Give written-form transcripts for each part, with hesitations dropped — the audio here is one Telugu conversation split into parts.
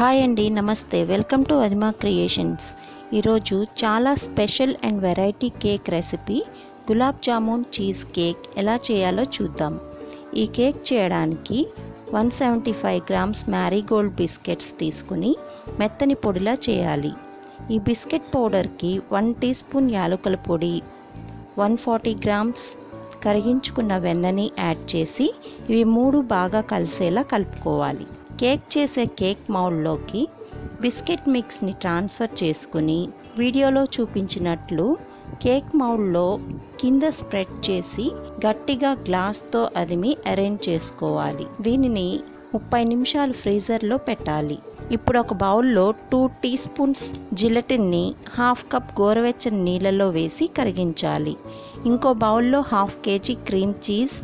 హాయ్ అండి, నమస్తే. Welcome to Adhima Creations. ఈరోజు చాలా special and variety cake recipe gulab jamun cheese cake ఎలా చేయాలో చూద్దాం. ఈ కేక్ చేయడానికి 175 గ్రామ్స్ మ్యారీగోల్డ్ బిస్కెట్స్ తీసుకుని మెత్తని పొడిలా చేయాలి. ఈ బిస్కెట్ పౌడర్కి 1 టీ స్పూన్ యాలకుల పొడి, 140 గ్రామ్స్ కరిగించుకున్న వెన్నని యాడ్ చేసి ఇవి 3 బాగా కలిసేలా కలుపుకోవాలి. కేక్ చేసే కేక్ మౌల్డ్లోకి బిస్కెట్ మిక్స్ని ట్రాన్స్ఫర్ చేసుకుని వీడియోలో చూపించినట్లు కేక్ మౌల్డ్లో కింద స్ప్రెడ్ చేసి గట్టిగా గ్లాస్తో అదిమి అరేంజ్ చేసుకోవాలి. దీనిని 30 నిమిషాలు ఫ్రీజర్లో పెట్టాలి. ఇప్పుడు ఒక బౌల్లో 2 టీ స్పూన్స్ జిలటిన్ని 1/2 కప్ గోరువెచ్చని నీళ్ళలో వేసి కరిగించాలి. ఇంకో బౌల్లో 1/2 కేజీ క్రీమ్ చీజ్,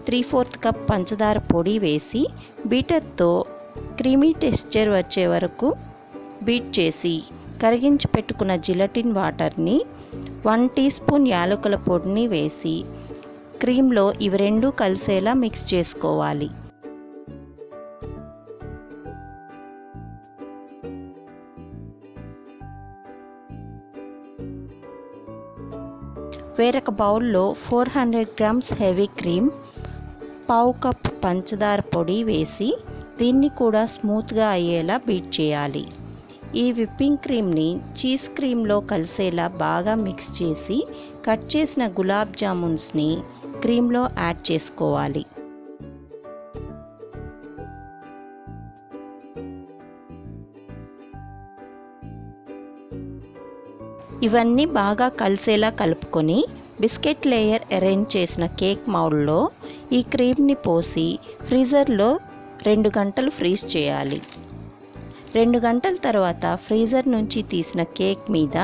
3/4 కప్ పంచదార పొడి వేసి బీటర్తో క్రీమీ టెక్స్చర్ వచ్చే వరకు బీట్ చేసి కరిగించి పెట్టుకున్న జిలటిన్ వాటర్ని 1 టీ స్పూన్ యాలకుల పొడిని వేసి క్రీమ్లో ఇవి రెండు కలిసేలా మిక్స్ చేసుకోవాలి. వేరొక బౌల్లో 400 గ్రామ్స్ హెవీ క్రీమ్, 1/2 కప్ పంచదార పొడి వేసి దీన్ని కూడా స్మూత్గా అయ్యేలా బీట్ చేయాలి. ఈ విప్పింగ్ క్రీమ్ని చీజ్ క్రీమ్లో కలిసేలా బాగా మిక్స్ చేసి కట్ చేసిన గులాబ్ జామున్స్ని క్రీమ్లో యాడ్ చేసుకోవాలి. ఇవన్నీ బాగా కలిసేలా కలుపుకొని బిస్కెట్ లేయర్ అరేంజ్ చేసిన కేక్ మౌల్డ్లో ఈ క్రీమ్ని పోసి ఫ్రీజర్లో 2 గంటలు ఫ్రీజ్ చేయాలి. 2 గంటల తర్వాత ఫ్రీజర్ నుంచి తీసిన కేక్ మీద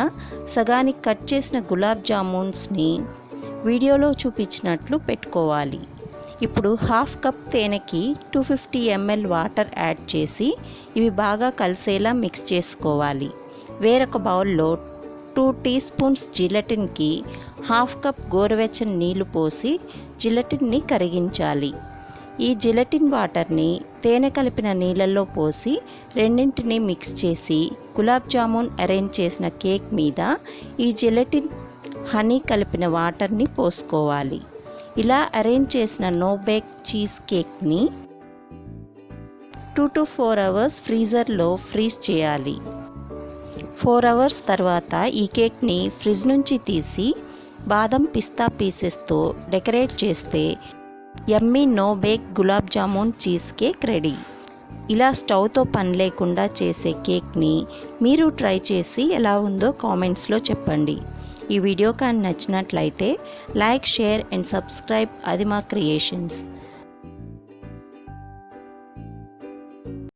సగానికి కట్ చేసిన గులాబ్ జామున్స్ని వీడియోలో చూపించినట్లు పెట్టుకోవాలి. ఇప్పుడు 1/2 కప్ తేనెకి 250 ml వాటర్ యాడ్ చేసి ఇవి బాగా కలిసేలా మిక్స్ చేసుకోవాలి. వేరొక బౌల్లో 2 టీ స్పూన్స్ జిలటిన్కి 1/2 కప్ గోరువెచ్చని నీళ్లు పోసి జిలటిన్ని కరిగించాలి. ఈ జిలటిన్ వాటర్ని తేనె కలిపిన నీళ్ళల్లో పోసి రెండింటిని మిక్స్ చేసి గులాబ్ జామున్ అరేంజ్ చేసిన కేక్ మీద ఈ జిలటిన్ హనీ కలిపిన వాటర్ని పోసుకోవాలి. ఇలా అరేంజ్ చేసిన నో బేక్ చీజ్ కేక్ని 2 to 4 అవర్స్ ఫ్రీజర్లో ఫ్రీజ్ చేయాలి. 4 అవర్స్ తర్వాత ఈ కేక్ని ఫ్రిడ్జ్ నుంచి తీసి బాదం పిస్తా పీసెస్తో డెకరేట్ చేస్తే yummy no bake gulab jamun cheese cake ready. ఇలా స్టవ్తో పని లేకుండా చేసే కేక్ని మీరు ట్రై చేసి ఎలా ఉందో కామెంట్స్లో చెప్పండి. ఈ వీడియో కానీ నచ్చినట్లయితే like, share and subscribe Adhima creations.